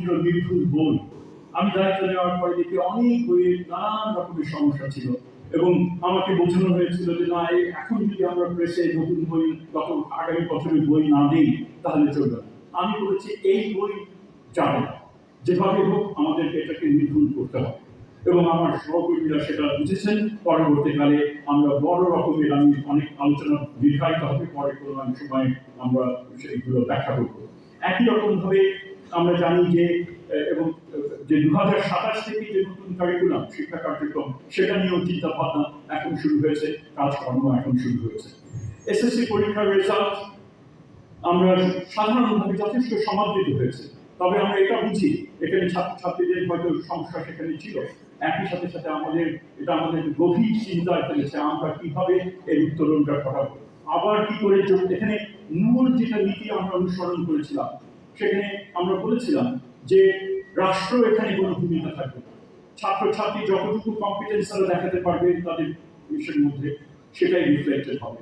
ছিল নির্ভুল বই। আমি দায়িত্ব নেওয়ার পরে দেখি অনেক বইয়ের নানান রকমের সমস্যা ছিল এবং আমাকে বোঝানো হয়েছিল যে না, এখন যদি আমরা প্রেসে নতুন বই তখন আগামী বছরের বই না দিই তাহলে চলবে না। আমি বলেছি এই বই যাবে না, যেভাবে হোক আমাদেরকে এটাকে নির্ভুল করতে হবে এবং আমার সহকর্মীরা সেটা বুঝেছেন। পরবর্তীকালে আমরা বড় রকমের, আমি অনেক আলোচনা দীর্ঘায়িত হবে, পরে কোনো এক সময় আমরা সেইগুলো ব্যাখ্যা করব। একই রকম ভাবে আমরা জানি যে এবং যে 2027 থেকে যে নতুন কারিকুলাম শিক্ষা কার্যক্রম সেটা নিয়েও চিন্তা ভাবনা এখন শুরু হয়েছে, কাজকর্ম এখন শুরু হয়েছে। এসএসসি পরীক্ষার রেজাল্ট আমরা সাধারণভাবে যথেষ্ট সমাদৃত হয়েছে, তবে আমরা এটা বুঝি এখানে ছাত্রছাত্রীদের হয়তো সমস্যা সেখানে ছিল। একই সাথে সাথে এটা আমাদের গভীর চিন্তায় ফেলেছে আমরা কিভাবে এর উত্তরণটা ঘটাবো, আবার কি করে এখানে মূল যেটা নীতি আমরা অনুসরণ করেছিলাম সেখানে আমরা বলেছিলাম যে রাষ্ট্র এখানে কোনো ভূমিকা থাকবে না। ছাত্রছাত্রী যতটুকু কম্পিটেন্স তারা দেখাতে পারবে তাদের বিষয়ের মধ্যে সেটাই রিফ্লেক্টেড হবে।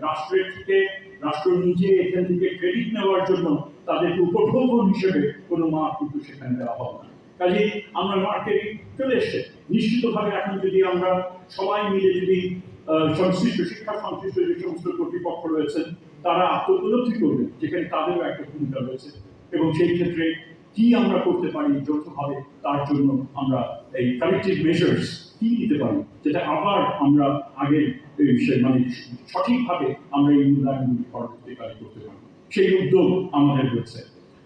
রাষ্ট্র নিজে এখান থেকে ক্রেডিট নেওয়ার জন্য তাদেরকে উপভোগ হিসেবে কোনো মার্ক কিন্তু সেখানে দেওয়া হবে না। কাজেই আমরা মার্কেটে চলে এসছে। নিশ্চিতভাবে এখন যদি আমরা সবাই মিলে যদি শিক্ষা সংশ্লিষ্ট যে সমস্ত কর্তৃপক্ষ রয়েছেন তারা আত্মোপলব্ধি করবেন যেখানে তাদেরও একটা ভূমিকা রয়েছে এবং সেই ক্ষেত্রে কি আমরা করতে পারি যৌথভাবে, তার জন্য আমরা এই কালেকটিভ মেজার্স কি নিতে পারি যেটা আবার আমরা আগের মানে সঠিকভাবে আমরা এই মূল্যায়নগুলি পরবর্তীকালে করতে পারি, সেই উদ্যোগ আমাদের রয়েছে।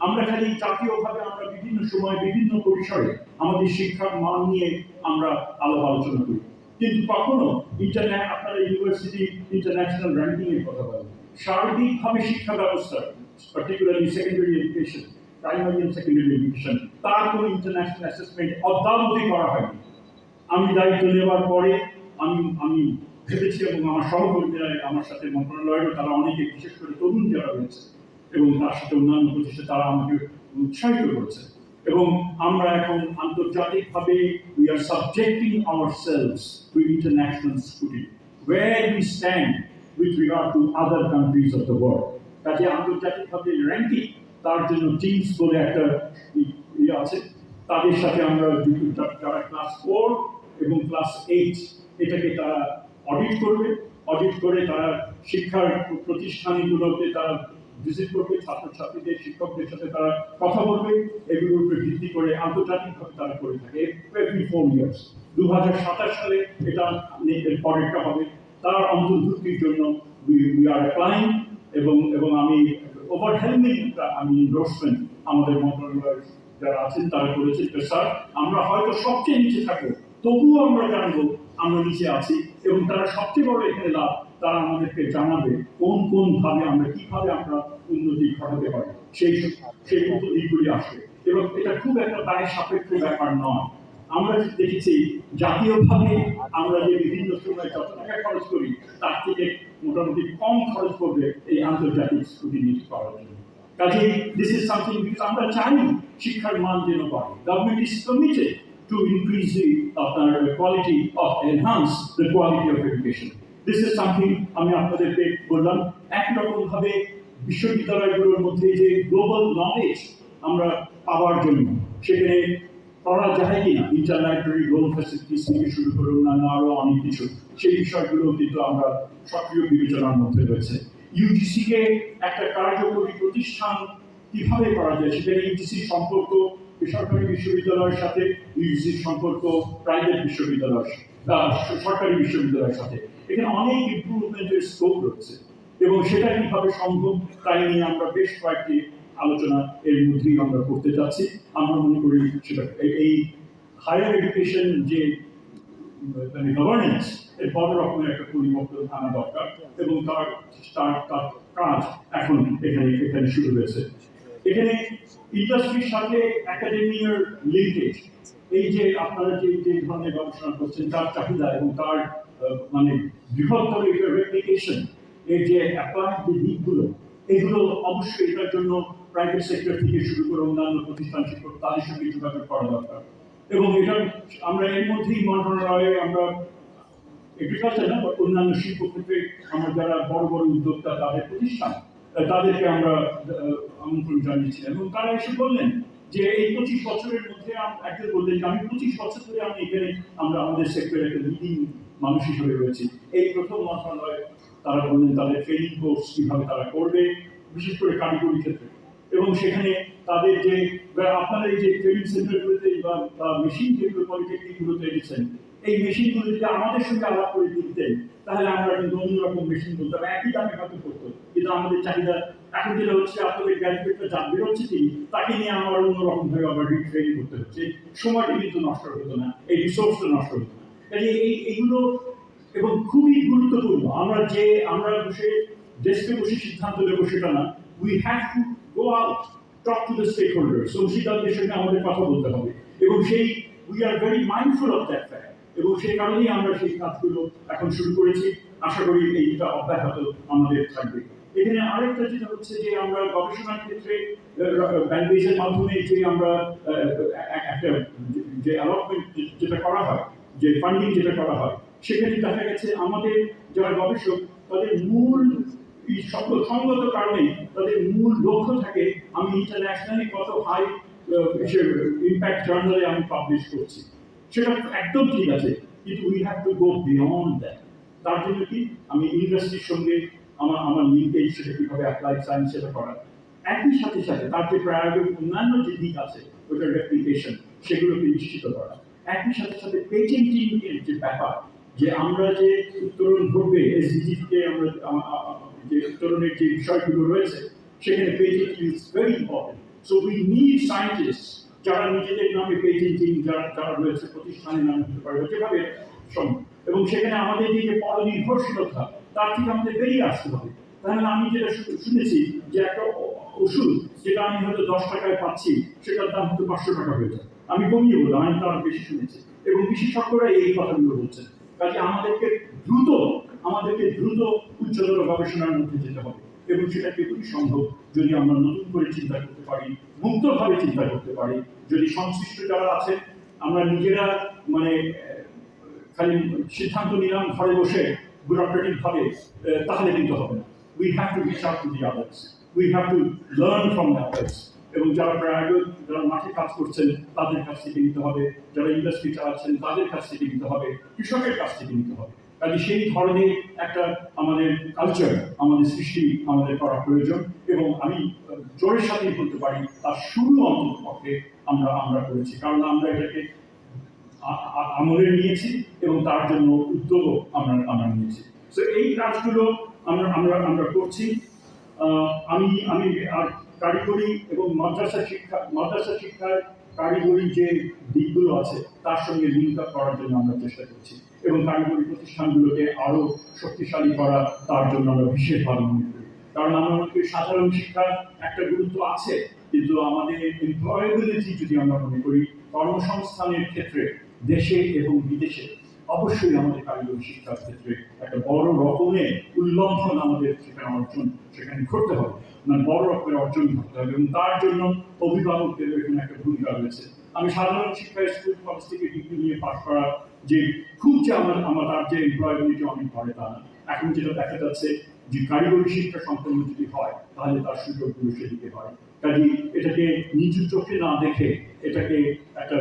আমরা খালি জাতীয়ভাবে আমরা বিভিন্ন সময় বিভিন্ন পরিসরে আমাদের শিক্ষার মান নিয়ে আমরা আলাপ আলোচনা করি, কিন্তু কখনো আপনারা ইউনিভার্সিটি ইন্টারন্যাশনাল র্যাঙ্কিং এর কথা বলেন, সার্বিকভাবে শিক্ষা ব্যবস্থা particularly secondary education, primary and secondary education, তার কোনো ইন্টারন্যাশনাল অ্যাসেসমেন্ট অদ্যাবধি করা হয়নি। আমি দায়িত্ব নেওয়ার পরে আমি ভেবেছি এবং আমার সহকর্মীরা আমার সাথে মন্ত্রণালয়েরও তারা অনেকে, বিশেষ করে তরুণ যারা রয়েছে এবং তার সাথে অন্যান্য প্রতিষ্ঠান, তারা আমাকে উৎসাহিত করেছে এবং আমরা এখন আন্তর্জাতিকভাবে we are subjecting ourselves to international scrutiny where we stand with regard to other countries of the world. কাজে আন্তর্জাতিকভাবে র্যাঙ্কিং তার জন্য টিমস বলে একটা আছে, তাদের সাথে আমরা যারা ক্লাস 4 এবং ক্লাস 8 এটাকে তারা অডিট করে তারা শিক্ষার প্রতিষ্ঠানগুলোতে তারা ভিজিট করবে, ছাত্রছাত্রীদের শিক্ষকদের সাথে তারা কথা বলবে, এগুলোর উপরে ভিত্তি করে আন্তর্জাতিকভাবে তারা করে থাকে এভরি 4 ইয়ার্স। 2027 সালে এটা পরেরটা হবে, তার অন্তর্ভুক্তির জন্য উই আর অ্যাপ্লাইং এবং আমি ওভারহেলমিং আমি এন্ডোর্সমেন্ট আমাদের মন্ত্রণালয়ের যারা আছেন তারা করেছেন। স্যার, আমরা হয়তো সবচেয়ে নিচে থাকবো, তবুও আমরা জানবো আমরা নিচে আছি এবং তারা সবচেয়ে বড় এখানে লাভ, তারা আমাদেরকে জানাবে কোন ভাবে আমরা কিভাবে আমরা উন্নতি ঘটাতে পারি, সেই মতো দিকগুলি আসবে এবং এটা খুব একটা দায় সাপেক্ষ ব্যাপার নয়। আমরা দেখেছি জাতীয়ভাবে আমরা যে বিভিন্ন সময় যত টাকা খরচ করি তার থেকে মোটামুটি কম খরচ করবে এই আন্তর্জাতিক স্কুটিনি করার জন্য। কাজেই দিস ইজ সামথিং আমরা চাই শিক্ষার মান যেন বাড়ে। Government is committed to increase the quality of enhance the quality of education. This is something আমি আপনাদেরকে বললাম। একরকম ভাবে বিশ্ববিদ্যালয়গুলোর মধ্যে যে গ্লোবাল নলেজ আমরা পাওয়ার জন্য সেখানে পড়া যায় কিনা, ইন্টারলাইব্রেরি গোল ফ্যাসিলিটিস থেকে শুরু করে অন্যান্য আরো অনেক কিছু, সেই বিষয়গুলো কিন্তু আমরা সক্রিয় বিবেচনার মধ্যে রয়েছে। ইউজিসি কে একটা কার্যকরী প্রতিষ্ঠান কিভাবে করা যায়, সেখানে ইউজিসির সম্পর্ক বেসরকারি বিশ্ববিদ্যালয়ের সাথে, ইউজিসির সম্পর্ক প্রাইভেট বিশ্ববিদ্যালয় সরকারি বিশ্ববিদ্যালয়ের সাথে, এখানে অনেক ইমপ্রুভমেন্টের স্কোপ রয়েছে এবং সেটা কিভাবে সম্ভব তাই নিয়ে আমরা বেশ কয়েকটি আলোচনা এর মধ্যেই আমরা করতে যাচ্ছি। আমরা মনে করি সেটা এই হায়ার এডুকেশন যে মানে গভর্নেন্স এর বড় রকমের একটা পরিবর্তন আনা দরকার এবং তার কাজ এখন এখানে শুরু হয়েছে। এখানে ইন্ডাস্ট্রির সাথে একাডেমিয়ার লিঙ্কেজ, এই যে আপনারা যে ধরনের গবেষণা করছেন তার চাহিদা এবং তার মানে বৃহত্তর রেপ্লিকেশন, এর যে অ্যাপ্লাইড যে দিকগুলো, এগুলো অবশ্যই এটার জন্য প্রাইভেট সেক্টর থেকে শুরু করে অন্যান্য প্রতিষ্ঠান শিক্ষক তাদের সঙ্গে যোগাযোগ করা দরকার এবং এটা আমরা এর মধ্যেই মন্ত্রণালয়ে আমরা এগ্রিকালচার না অন্যান্য শিল্প ক্ষেত্রে আমরা যারা বড় বড় উদ্যোক্তা তাদের প্রতিষ্ঠান তাদেরকে আমরা আমন্ত্রণ জানিয়েছিলাম এবং তারা এসে বললেন যে এই 25 বছরের মধ্যে একজন বললেন যে আমি 25 বছর ধরে আমি এখানে আমরা আমাদের সেক্টরে একটা লিডিং মানুষ হিসেবে রয়েছি। এই প্রথম মন্ত্রণালয় তারা বললেন তাদের ট্রেনিং কোর্স কিভাবে তারা করবে, বিশেষ করে কারিগরি ক্ষেত্রে। এবং সেখানে তাদের যে আপনারা এই যে ট্রেনিং সেন্টারগুলোতে বা মেশিন যেগুলো পলিটেকনিকগুলোতে এনেছেন, এই মেশিনগুলো যদি আমাদের সঙ্গে আলাপ করে দিতেন তাহলে আমরা কিন্তু অন্যরকম মেশিন বলতাম, একই দামে হয়তো করতো, কিন্তু আমাদের চাহিদা এখন যেটা হচ্ছে আপনাদের গ্র্যাজুয়েটরা যা বেরোচ্ছে তিনি তাকে নিয়ে আমার অন্যরকম ভাবে আবার রিট্রেনিং করতে হচ্ছে, সময়টা কিন্তু নষ্ট হতো না, এই রিসোর্সটা নষ্ট হতো না। কাজে এইগুলো এবং খুবই গুরুত্বপূর্ণ। আমরা বসে ডেস্কে বসে সিদ্ধান্ত নেবো সেটা না, we have to go out, talk to the stake holders, অংশীদারদের সঙ্গে আমাদের কথা বলতে হবে এবং সেই we are very mindful of that fact. এবং সেই কারণেই আমরা সেই কাজগুলো এখন শুরু করেছি, আশা করি এইটা অব্যাহত আমাদের থাকবে। এখানে আরেকটা যেটা হচ্ছে যে আমরা গবেষণার ক্ষেত্রে ব্যাংকেজের মাধ্যমে যে আমরা একটা যে অ্যালটমেন্ট যেটা করা হয়, যে ফান্ডিং যেটা করা হয়, সেখানে দেখা গেছে আমাদের যারা গবেষক তাদের মূল সঙ্গত কারণে তাদের মূল লক্ষ্য থাকে আমি ইন্টারন্যাশনালি কত হাই ইম্প্যাক্ট জার্নালে আমি পাবলিশ করছি, সেটা একদম ঠিক আছে, কিন্তু we have to go beyond that. তার জন্য কি আমি ইন্ডাস্ট্রির সঙ্গে আমার লিঙ্কেজ সেটা কিভাবে অ্যাপ্লাইড সায়েন্স সেটা করা, একই সাথে সাথে তার যে প্রায়োগিক অন্যান্য যে দিক আছে ওটার রেপ্লিকেশন সেগুলোকে নিশ্চিত করা, একই সাথে সাথে পেটেন্টিং এর যে ব্যাপার, যে আমরা যে উত্তরণ ঘটবে এসডিজি থেকে আমরা যে উত্তরণের যে বিষয়গুলো রয়েছে সেখানে patenting is very important. So we need scientist যারা নিজেদের নামে পেটেন্টিং যারা রয়েছে প্রতিষ্ঠানের নামে হতে পারে যেভাবে সম্ভব, এবং সেখানে আমাদের যে পরনির্ভরশীলতা তার থেকে আমাদের বেরিয়ে আসতে হবে। তাহলে আমি যেটা শুনেছি যে একটা ওষুধ যেটা আমি হয়তো 10 টাকায় পাচ্ছি সেটার দাম হয়তো 500 টাকা হয়ে যায়, আমি কমিয়ে বললাম, আমি তো আরো বেশি শুনেছি এবং বিশেষজ্ঞরা এই কথাগুলো বলছেন। কাজে আমাদেরকে দ্রুত উচ্চতর গবেষণার মধ্যে যেতে হবে এবং সেটা কেবলই সম্ভব যদি আমরা নতুন করে চিন্তা করতে পারি, মুক্তভাবে চিন্তা করতে পারি। যদি সংশ্লিষ্ট যারা আছে আমরা নিজেরা মানে খালি সিদ্ধান্ত নিলাম ঘরে বসে ব্যুরোক্রেটিক ভাবে, তাহলে কিন্তু হবে না। We have to reach out to the others, we have to learn from the others. এবং যারা যারা মাঠে কাজ করছেন তাদের কাছ থেকে নিতে হবে, যারা ইন্ডাস্ট্রি চালাচ্ছেন তাদের কাছ থেকে নিতে হবে, কৃষকের কাছ থেকে নিতে হবে। কাজে সেই ধরনের একটা আমাদের কালচার আমাদের সৃষ্টি আমাদের করা প্রয়োজন এবং আমি জোরের সাথে বলতে পারি তার শুরু অন্ততপক্ষে আমরা করেছি, কারণ আমরা এটাকে আমলে নিয়েছি এবং তার জন্য উদ্যোগও আমরা নিয়েছি। তো এই কাজগুলো আমরা করছি। আমি আর কারিগরি এবং মাদ্রাসা শিক্ষার কারিগরি যে দিকগুলো আছে তার সঙ্গে লিঙ্ক আপ করার জন্য আমরা চেষ্টা করছি এবং কারিগরি প্রতিষ্ঠানগুলোকে আরো শক্তিশালী করা তার জন্য আমরা বিশেষভাবে মনে করি। কারণ আমরা মনে করি সাধারণ শিক্ষার একটা গুরুত্ব আছে, কিন্তু আমাদের এমপ্লয়েবিলিটি যদি আমরা মনে করি কর্মসংস্থানের ক্ষেত্রে দেশে এবং বিদেশে অবশ্যই আমাদের কারিগরি শিক্ষার ক্ষেত্রে একটা বড় রকমের উল্লঙ্ঘন আমাদের সেখানে করতে হবে, মানে বড় রকমের অর্জন করতে হবে এবং তার জন্য অভিভাবকদের এখানে একটা ভূমিকা রয়েছে। আমি সাধারণ শিক্ষায় স্কুল কলেজ থেকে ডিগ্রি নিয়ে পাশ করা যে খুব যে আমার তার যে এমপ্লয়েবিলিটি অনেক করে তা না। এখন যেটা দেখা যাচ্ছে যে কারিগরি শিক্ষা সম্পন্ন যদি হয় তাহলে তার সুযোগগুলো সেদিকে হয়। কাজে এটাকে নিজ চোখে না দেখে এটাকে একটা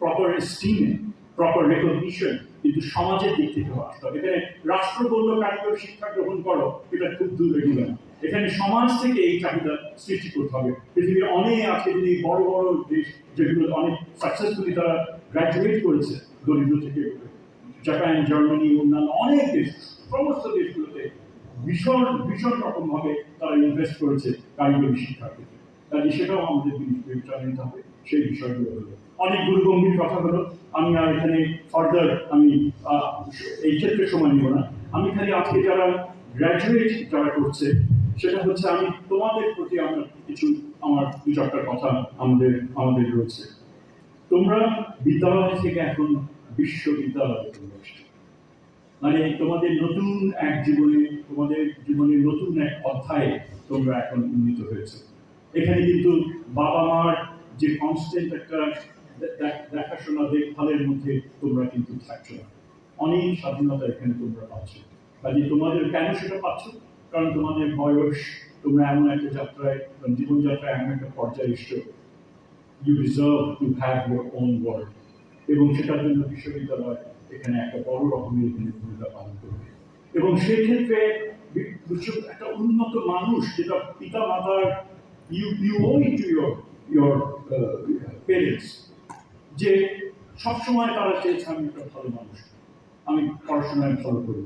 প্রপার স্টিমে প্রপার রেকগনিশন কিন্তু সমাজের দিক থেকে আসতে হবে। এখানে রাষ্ট্র বলল কারিগরি শিক্ষা গ্রহণ করো, এটা খুব দূর এগুলো না, এখানে সমাজ থেকে এই চাহিদা সৃষ্টি করতে হবে। পৃথিবীর অনেক আজকে যদি বড় বড় দেশ যেগুলো অনেক সাকসেসফুলি তারা গ্র্যাজুয়েট করেছে দরিদ্র থেকে, জাপান, জার্মানি, অন্যান্য অনেক দেশ, সমস্ত দেশগুলোতে ভীষণ ভীষণ রকম ভাবে তারা ইনভেস্ট করেছে কারিগরি শিক্ষার ক্ষেত্রে। কাজে সেটাও আমাদের বিবেচনা নিতে হবে। সেই বিষয়গুলো হলো অনেক গুরুগম্ভীর কথা হলো, আমি আর এখানে ফার্দার আমি এই ক্ষেত্রে সময় নিব না। আমি খালি আজকে যারা গ্র্যাজুয়েট যারা করছে সেটা হচ্ছে আমি তোমাদের প্রতি আমার কিছু আমার দু চারটার কথা আমাদের রয়েছে। তোমরা বিদ্যালয় থেকে এখন বিশ্ববিদ্যালয়ে চলে আসছো, মানে তোমাদের নতুন এক জীবনে, তোমাদের জীবনের নতুন এক অধ্যায়ে তোমরা এখন উন্নীত হয়েছে। এখানে কিন্তু বাবা মার যে কনস্ট্যান্ট একটা দেখাশোনা দেখভালের মধ্যে তোমরা কিন্তু থাকছো না, অনেক স্বাধীনতা এখানে তোমরা পাচ্ছ। কাজে তোমাদের কেন সেটা পাচ্ছ? কারণ তোমাদের বয়স, তোমরা এমন একটা যাত্রায় জীবনযাত্রায় এমন একটা পর্যায়ে এসছো you deserve to have your own world. এবং সেটার জন্য বিশ্ববিদ্যালয় এখানে একটা বড় রকমের ভূমিকা পালন করবে। এবং সেই ক্ষেত্রে একটা উন্নত মানুষ, যেটা পিতা মাতার you owe it to your parents, যে সবসময় তারা চেয়েছে আমি একটা ভালো মানুষ, আমি পড়াশোনায় ভালো করি,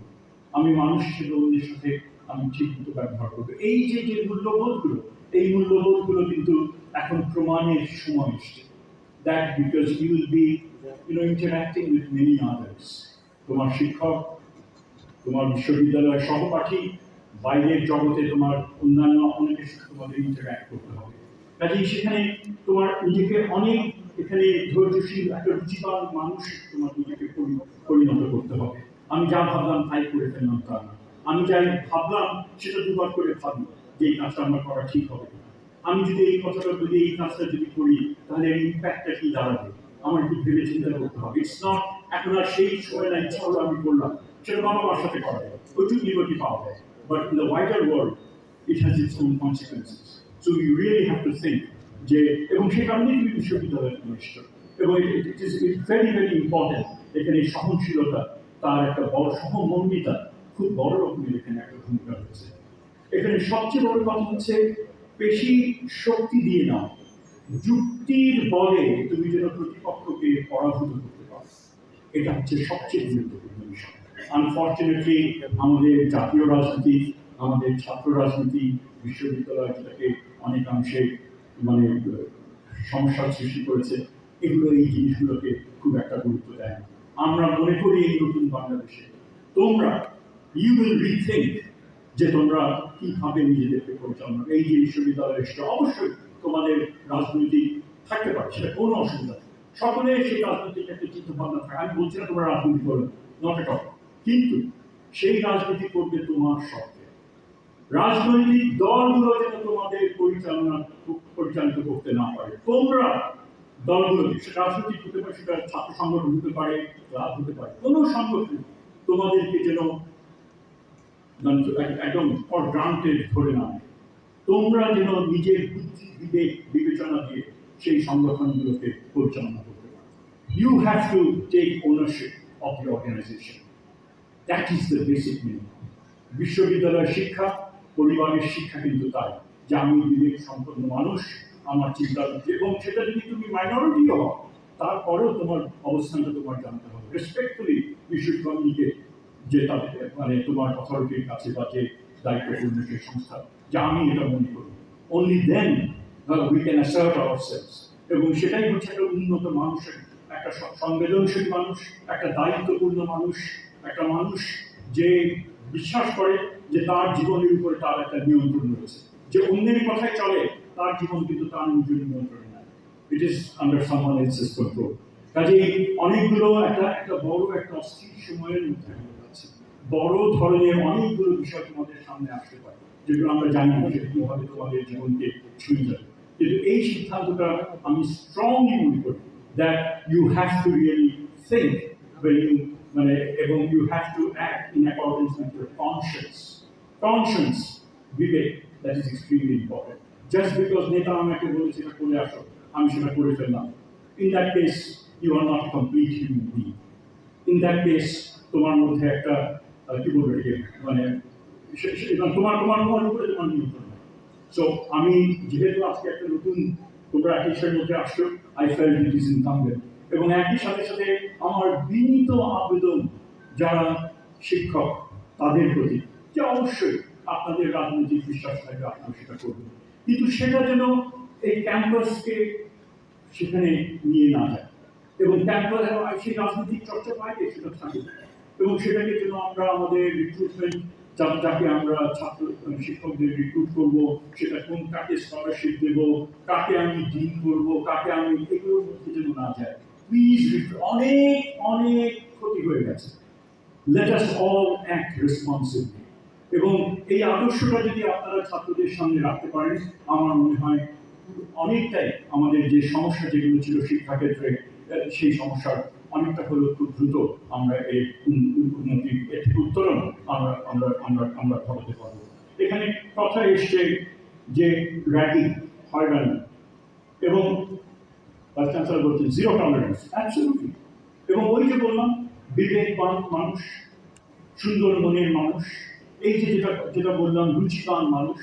আমি মানুষ হিসেবে অন্যের সাথে আমি ঠিক মতো ব্যবহার করবো। এই যে যে মূল্যবোধগুলো, এই মূল্যবোধগুলো কিন্তু এখন প্রমাণের সময় এসছে। That because you will be interacting with many others. তোমার শিক্ষক, তোমার বিশ্ববিদ্যালয়ের সহপাঠী, বাইরের জগতে তোমার অন্যান্য অনেকের সাথে তোমাদের ইন্টারঅ্যাক্ট করতে হবে। কাজেই সেখানে তোমার নিজেকে অনেক এখানে ধৈর্যশীল একটা রুচিবান মানুষ তোমার নিজেকে পরিণত করতে হবে। আমি যা ভাবলাম তাই করে ফেললাম তা না। আমি যাই ভাবলাম সেটা দুবার করে ভাবি যে এই কাজটা আমার করা ঠিক হবে। আমি যদি এই কথাটা বলি, এই কাজটা যদি করি, তাহলে এর ইম্প্যাক্টটা কি দাঁড়াবে, আমার একটু ভেবে চিন্তা করতে হবে। ইটস নট এখন আর সেই সময় না ইচ্ছা হলো আমি করলাম, সেটা বাবা মার সাথে করা যায়, প্রচুর লিবার্টি পাওয়া যায়, but in the wider world it has its own consequences. So you really have to think যে, এবং সে কারণেই তুমি বিশ্ববিদ্যালয়ে এসছো। এবং it is very very important এখানে সহনশীলতা, তার একটা বড় সহমর্মিতা খুব বড় রকমের এখানে একটা ভূমিকা রয়েছে। এখানে সবচেয়ে বড় কথা হচ্ছে পেশি শক্তি দিয়ে নাও, যুক্তির বলে তুমি যেন প্রতিপক্ষকে পরাভূত করতে পারো, এটা হচ্ছে সবচেয়ে গুরুত্বপূর্ণ বিষয়। আনফর্চুনেটলি আমাদের জাতীয় রাজনীতি, আমাদের ছাত্র রাজনীতি, বিশ্ববিদ্যালয় যেটাকে অনেকাংশে মানে সমস্যার সৃষ্টি করেছে, এগুলো এই জিনিসগুলোকে খুব একটা গুরুত্ব দেয় না। আমরা মনে করি এই নতুন বাংলাদেশে তোমরা ইউ উইল রিথিঙ্ক যে তোমরা কিভাবে নিজেদেরকে পরিচালনা, এই যে বিশ্ববিদ্যালয়ে এসে অবশ্যই তোমাদের রাজনৈতিক থাকতে পারে, সেটা কোনো অসুবিধা নেই, সকলে সেই রাজনৈতিক একটা চিন্তা ভাবনা থাকে। আমি বলছি না তোমরা রাজনীতি করো, নট এট অল, কিন্তু সেই রাজনীতি করবে তোমার শর্তে। রাজনৈতিক দলগুলো যেন তোমাদের পরিচালিত করতে না পারে। তোমরা দলগুলো, সেটা রাজনৈতিক হতে পারে, সেটা ছাত্র সংগঠন হতে পারে, ক্লাব হতে পারে, কোনো সংগঠন তোমাদেরকে যেন একদম ফর গ্রান্টেড ধরে না নেয়। তোমরা যেন নিজের বুদ্ধি বিবেক বিবেচনা দিয়ে সেই সংগঠনগুলোকে পরিচালনা করতে পারো। You have to take ownership of the organisation, that is the basic meaning. বিশ্ববিদ্যালয়ের শিক্ষা, পরিবারের শিক্ষা কিন্তু তাই যে আমি বিবেক সম্পন্ন মানুষ, আমার চিন্তা, এবং সেটা যদি তুমি মাইনরিটিও হও তারপরেও তোমার অবস্থানটা তোমার জানতে হবে। রেসপেক্টফুলি বিশ্ববিদ্যালয়কে যে তাদের মানে তোমার অথরিটির কাছে বা যে দায়িত্বপূর্ণ যে সংস্থা, যে আমি এটা মনে করি, only then we can assert ourselves. এবং সেটাই হচ্ছে একটা উন্নত মানুষের, একটা সংবেদনশীল মানুষ, একটা দায়িত্বপূর্ণ মানুষ, একটা মানুষ যে বিশ্বাস করে যে তার জীবনের উপরে তার একটা নিয়ন্ত্রণ রয়েছে, যে অন্যের কথায় চলে, তার জীবন কিন্তু তার নিজের নিয়ন্ত্রণে নাই, it is under someone else's control. কাজেই অনেকগুলো একটা বড় একটা অস্থির সময়ের মধ্যে আছে, বড় ধরনের অনেকগুলো বিষয় তোমাদের সামনে আসতে পারে, যেগুলো আমরা জানি না সেটা কিভাবে তোমাদের জীবনকে ছুঁয়ে যাবে। কিন্তু এই সিদ্ধান্তটা আমি স্ট্রংলি মনে করি that you have to really think মানে, এবং you have to act in accordance with your conscience বিবেক, that is extremely important. Just because নেতা আমাকে বলেছে এটা করে আসো, আমি সেটা করে ফেললাম, in that case you are not complete human being. In that case তোমার মধ্যে একটা কি বলবো এটাকে, মানে তোমার তোমার তোমার উপরে তোমার নিয়ন্ত্রণ হয়। সো আমি যেহেতু আজকে একটা নতুন তোমরা এক ইচ্ছার মধ্যে আসছো, I felt it is incumbent, এবং একই সাথে সাথে আমার বিনীত আবেদন যারা শিক্ষক তাদের প্রতি, যে অবশ্যই আপনাদের রাজনৈতিক বিশ্বাস থাকবে, আপনারা সেটা করবেন, কিন্তু সেটা যেন এই ক্যাম্পাসকে সেখানে নিয়ে না যায়, এবং ক্যাম্পাস সেই রাজনৈতিক চর্চা বাইরে সেটা থাকে, এবং সেটাকে যেন আমরা আমাদের রিক্রুটমেন্ট, যাকে আমরা ছাত্র শিক্ষকদের রিক্রুট করবো, সেটা কোন কাকে স্কলারশিপ দেবো, কাকে আমি ডিল করবো, কাকে আমি, এগুলোর মধ্যে যেন না যায়। প্লিজ, অনেক অনেক ক্ষতি হয়ে গেছে। Let us all act responsibly. এবং এই আদর্শটা যদি আপনারা ছাত্রদের সামনে রাখতে পারেন, আমার মনে হয় অনেকটাই আমাদের যে সমস্যা যেগুলো ছিল শিক্ষাক্ষেত্রে, সেই সমস্যার অনেকটা হলেও খুব দ্রুত আমরা এই উন্নতি উত্তরণ আমরা আমরা আমরা আমরা ঘটাতে পারবো। এখানে কথা এসছে যে র্যাগিং, হয়রানি, এবং ভাইস চ্যান্সেলর বলছেন জিরো টলারেন্স, অ্যাবসলিউটলি। এবং ওই যে বললাম বিবেকবান মানুষ, সুন্দর মনের মানুষ, এই যে যেটা যেটা বললাম রুচিবান মানুষ,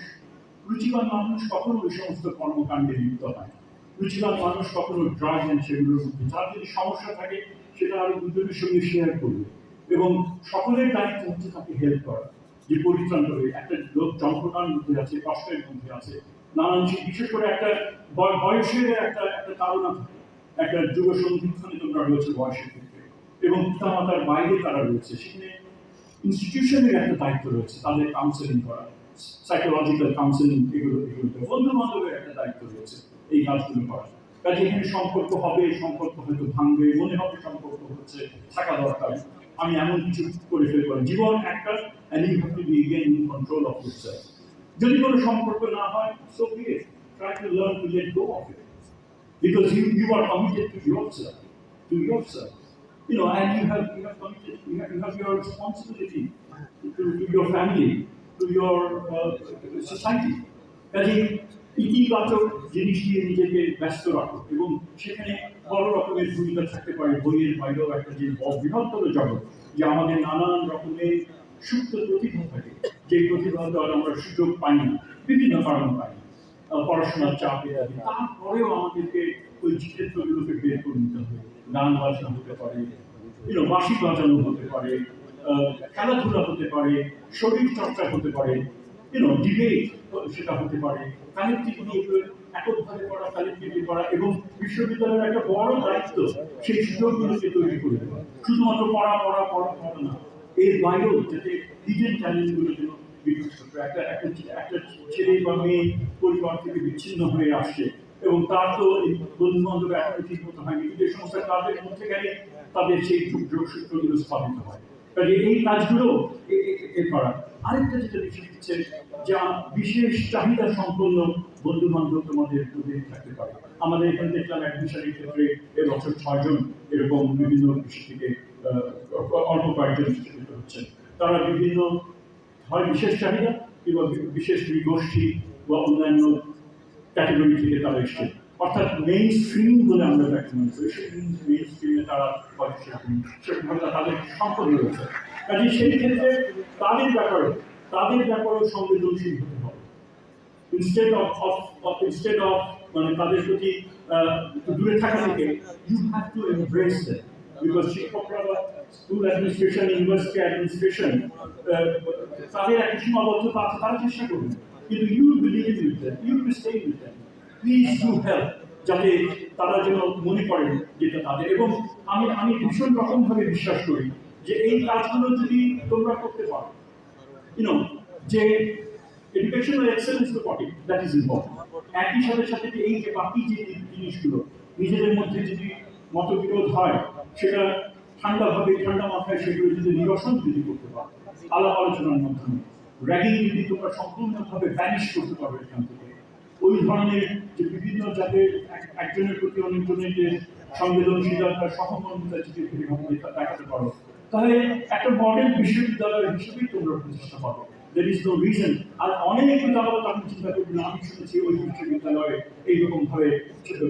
রুচিবান মানুষ কখনো ওই সমস্ত কর্মকাণ্ডে লিপ্ত হয়। রুচিবান মানুষ কখনো ড্রাগ অ্যান্ড সেগুলোর মধ্যে, যার যদি সমস্যা থাকে সেটা আরো দুজনের সঙ্গে শেয়ার করবে এবং সকলের দায়িত্ব হচ্ছে তাকে হেল্প করা, যে পরিত্রাণ করবে। একটা লোক যন্ত্রণার মধ্যে আছে, কষ্টের মধ্যে আছে, নানান বিশেষ করে একটা বয়সের একটা একটা তাড়না থাকে, একটা যুব সন্ধিক্ষণে তোমরা রয়েছে বয়সের ক্ষেত্রে, এবং পিতামাতার বাইরে তারা রয়েছে, সেখানে ইনস্টিটিউশনের একটা দায়িত্ব রয়েছে তাদের কাউন্সেলিং করা, সাইকোলজিক্যাল কাউন্সেলিং, এগুলোতে বন্ধু বান্ধবের একটা দায়িত্ব রয়েছে এই কাজগুলো করা। কাজে এখানে সম্পর্ক হবে, সম্পর্ক হয়তো ভাঙবে, মনে হবে সম্পর্ক হচ্ছে, থাকা দরকার, আমি এমন কিছু করে ফেলবো। জীবন একটা, and you have to be again in control of yourself. যদি কোনো সম্পর্ক না হয়, so be it. Try to learn to let go of it, because you are committed to yourself. You know, and you have committed, you have your responsibility to your family, to your society. কাজে ইতিবাচক জিনিস দিয়ে নিজেকে ব্যস্ত রাখো, এবং সেখানে বড় রকমের ভূমিকা থাকতে পারে বইয়ের বাইরেও একটা যে বৃহত্তর জগৎ, যে আমাদের নানান রকমের সুপ্ত প্রতিভা থাকে, যে প্রতিভা আমরা সুযোগ পাই না, বিভিন্ন কারণ পাই না, পড়াশোনার চাপে আছে, তারপরেও আমাদেরকে ওই চিত্রগুলোকে বের করে নিতে হবে। গান বাজনা হতে পারে, বাঁশি বাজানো হতে পারে, খেলাধুলা হতে পারে, শরীর চর্চা হতে পারে, ডিবেট সেটা হতে পারে, কালেক্টিভলি এককভাবে করা, কালেক্টিভলি করা, এবং বিশ্ববিদ্যালয়ের একটা বড় দায়িত্ব সেই সুযোগগুলোকে তৈরি করে দেওয়া। শুধুমাত্র পড়া পড়া পড়া পড়া না, এর বাইরেও যাতে হিডেন চ্যালেঞ্জগুলো যেন একটা একটা একটা ছেলে বা মেয়ে পরিবার থেকে বিচ্ছিন্ন হয়ে আসছে, এবং তার তো বন্ধু বান্ধব এখনো ঠিক মতো হয়নি, যে সমস্ত কাজের মধ্যে গেলে তাদের সেই যোগসূত্রগুলো স্থাপিত হয়। কাজে এই কাজগুলো করা। আরেকটা যেটা বিষয় হচ্ছে, যা বিশেষ চাহিদা সম্পন্ন বন্ধু বান্ধব তোমাদের থাকতে পারে। আমাদের এখানে দেখলাম অ্যাডমিশনের ক্ষেত্রে এবছর 6 জন এরকম বিভিন্ন বিষয় থেকে অল্প কয়েকজন শিক্ষিত হচ্ছেন। তারা বিভিন্ন হয় বিশেষ চাহিদা কিংবা বিশেষ গোষ্ঠী বা অন্যান্য ক্যাটেগরি থেকে তারা এসছে, অর্থাৎ মেইন স্ট্রিম বলে আমরা তাকে মনে করি, মেইন স্ট্রিমে তারা সেরকমভাবে তাদের সম্পদ রয়েছে। কাজে সেই ক্ষেত্রে তাদের ব্যাপারেও সংবেদনশীল হতে হবে। ইনস্টেড অফ মানে তাদের প্রতি দূরে থাকা থেকে, you have to embrace them, because শিক্ষকরা বা স্কুল অ্যাডমিনিস্ট্রেশন, ইউনিভার্সিটি অ্যাডমিনিস্ট্রেশন, তাদের একটা সীমাবদ্ধতা আছে, তারা চেষ্টা করবে, কিন্তু you believe with them, you will stay with them, please do help, যাতে তারা যেন মনে করেন যেটা তাদের। এবং আমি ভীষণ রকম ভাবে বিশ্বাস করি যে এই কাজগুলো যদি তোমরা করতে পারো, যে এডুকেশনাল এক্সেলেন্স তো বটে, দ্যাট ইজ ইম্পর্টেন্ট, একই সাথে এই যে বাকি যে জিনিসগুলো নিজেদের মধ্যে যদি মতবিরোধ হয়, সেটা ঠান্ডা মাথায় সেগুলো যদি নিরসন করতে পারো আলাপ আলোচনার মাধ্যমে, র্যাগিং যদি তোমরা সম্পূর্ণভাবে ভ্যানিশ করতে পারবে এখান থেকে, ওই ধরনের যে বিভিন্ন যাদের একজনের প্রতি অনেকজনের যে সংবেদনশীলতা, সহমর্মিতা যদি দেখাতে পারো, তাহলে একটা মডেল বিশ্ববিদ্যালয় হিসেবেই তোমরা প্রতিষ্ঠা পাবে। There is no reason। আর অনেক পিতামাতা তখন চিন্তা করবে না, আমি শুনেছি ওই বিশ্ববিদ্যালয়ে এইরকম ভাবে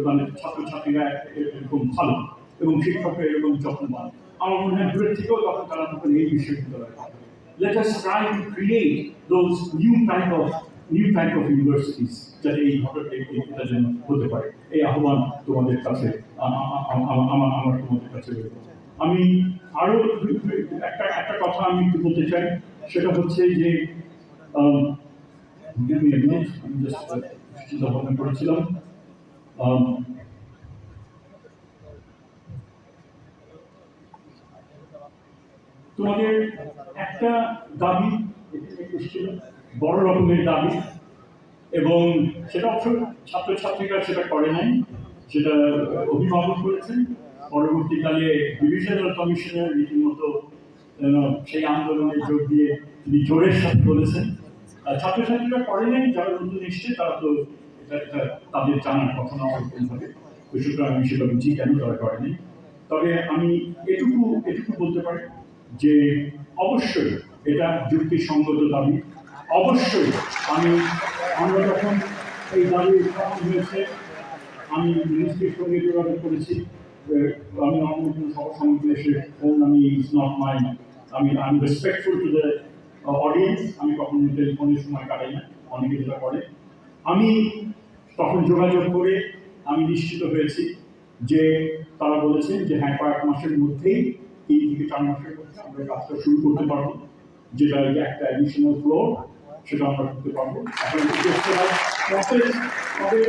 মানে ছাত্রছাত্রীরা এরকম ভালো এবং শিক্ষকরা এরকম যত্নবান, আমার মনে হয় দূরের থেকেও তখন এই বিশ্ববিদ্যালয়ে পাবে। Let us try to create those new type of universities যাতে এই এটা যেন হতে পারে। এই আহ্বান তোমাদের কাছে, আমার তোমাদের কাছে রয়েছে। আমি আরো একটা কথা আমি বলতে চাই, সেটা হচ্ছে যে আমি চিন্তা ভাবনা করেছিলাম, তোমাদের একটা দাবি এসেছিল, বড় রকমের দাবি, এবং সেটা অবশ্য ছাত্রছাত্রীরা সেটা করে নাই, সেটা অভিভাবক করেছেন। পরবর্তীকালে ডিভিশনাল কমিশনার রীতিমতো সেই আন্দোলনে যোগ দিয়ে তিনি জোরের সাথে বলেছেন, ছাত্রছাত্রীরা করে নাই, যারা নতুন এসছে তারা তো এটা তাদের জানার কথা না ওরকমভাবে, সুতরাং আমি সেটা বুঝি কেন তারা করেনি। তবে আমি এটুকু বলতে পারি যে অবশ্যই এটা যুক্তিসঙ্গত দাবি। অবশ্যই আমরা যখন এই দাবি উত্থাপন হয়েছে, আমি মিনিস্ট্রির সঙ্গে যোগাযোগ করেছি। আমি অন্য কোনো সভা সমাবেশে ফোন আমি ইজ নট মাই, আমি রেসপেক্টফুল টু দ্য অডিয়েন্স, আমি কখনো টেলিফোনের সময় কাটাই না, অনেকে যেটা করে। আমি তখন যোগাযোগ করে আমি নিশ্চিত হয়েছি যে তারা বলেছেন যে হ্যাঁ, কয়েক মাসের মধ্যেই 3 থেকে 4 মাসের মধ্যে আমরা কাজটা শুরু করতে পারবো, যেটা একটা অ্যাডিশনাল ফ্লোর, সেটা আমরা করতে পারবো। এখন প্রসেস, তবে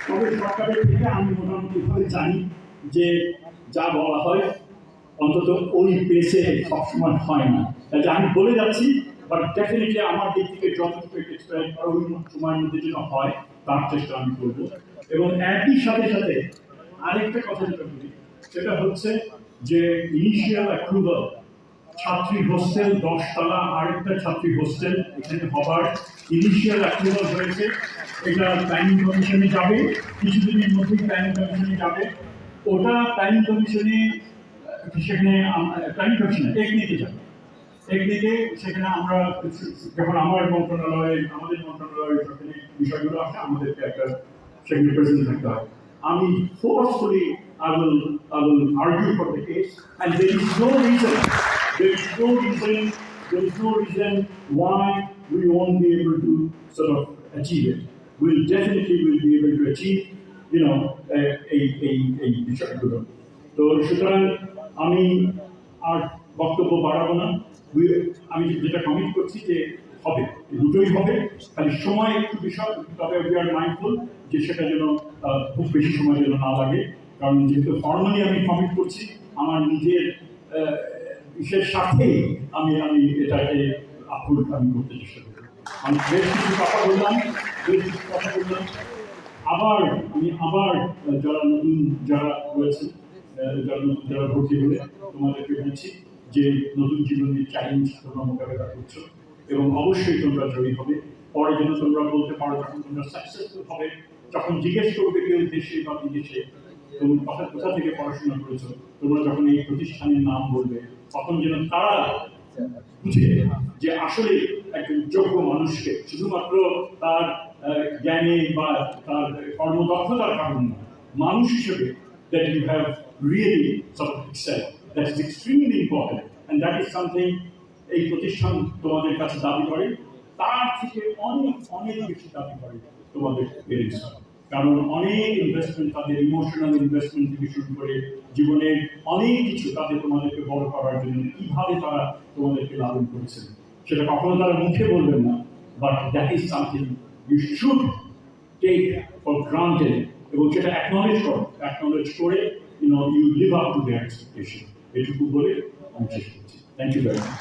তবে সরকারের থেকে আমি মোটামুটি ভাবে জানি যে যা বলা হয় অন্তত ওই পেসে সবসময় হয় না। কাজে আমি বলে যাচ্ছি, বাট ডেফিনেটলি আমার দিক থেকে যতটুকু এক্সপেক্ট করা ওই সময়ের মধ্যে যেন হয় তার চেষ্টা আমি করবো। এবং একই সাথে সাথে আরেকটা কথা যেটা বলি সেটা হচ্ছে যে ইনিশিয়াল অ্যাপ্রুভাল, ছাত্রী হোস্টেল 10 তলা আরেকটা ছাত্রী হোস্টেল এখানে হবার ইনিশিয়াল অ্যাপ্রুভাল হয়েছে। এটা প্ল্যানিং কমিশনে যাবে, কিছুদিনের মধ্যেই প্ল্যানিং কমিশনে যাবে। ওটা প্ল্যানিং কমিশনে, সেখানে প্ল্যানিং কমিশনে টেকনিকে যাবে, টেকনিকে সেখানে আমরা যখন আমাদের মন্ত্রণালয়ে সেখানে বিষয়গুলো আসে আমাদেরকে একটা সেখানে প্রেজেন্ট থাকতে হয়। আমি forcefully I will argue for the case, and there is no reason why we won't be able to sort of achieve it. We'll definitely will be able to achieve, you know, a বিষয়গুলো। তো সুতরাং আমি আর বক্তব্য বাড়াবো না। আমি যেটা commit করছি যে হবে, দুটোই হবে, খালি সময় একটু বিষয়, তবে উই আর মাইন্ডফুল যে সেটা যেন খুব বেশি সময় যেন না লাগে, কারণ যেহেতু ফর্মালি আমি কমিট করছি আমার নিজের বিশেষ স্বার্থে আমি এটাকে আমি করতে চেষ্টা করি। আমি বেশ কিছু কথা বললাম, আবার যারা নতুন যারা রয়েছে, যারা ভর্তি হলে তোমাদেরকে বলছি যে নতুন জীবনের চ্যালেঞ্জ তোমরা মোকাবেলা করছো এবং অবশ্যই তোমরা জয়ী হবে। পরে যেন তোমরা বলতে পারো যখন তোমরা সাকসেসফুল হবে, যখন জিজ্ঞেস করবে কেউ দেশে বা বিদেশে তুমি কোথা থেকে পড়াশোনা করেছো, তোমরা যখন এই প্রতিষ্ঠানের নাম বলবে তখন যেন তারা বুঝে যে আসলে একজন যোগ্য মানুষকে শুধুমাত্র তার জ্ঞানে বা তার কর্মদক্ষতার কারণে মানুষ হিসেবে that you have really sort of excelled. That is extremely important, and that is something এই প্রতিষ্ঠান তোমাদের কাছে দাবি করে, তার থেকে অনেক অনেক বেশি দাবি করে তোমাদের পেরেন্টস, কারণ অনেক ইনভেস্টমেন্ট, তাদের ইমোশনাল ইনভেস্টমেন্ট থেকে শুরু করে জীবনের অনেক কিছু তাদের তোমাদেরকে বড় করার জন্য কিভাবে তারা তোমাদেরকে লালন করেছেন সেটা কখনো তারা মুখে বলবেন না, but that is something you should take for granted, এবং সেটা অ্যাকনোলেজ করে you live up to their expectation. এটুকু বলে আমি শেষ করছি। Thank you very much.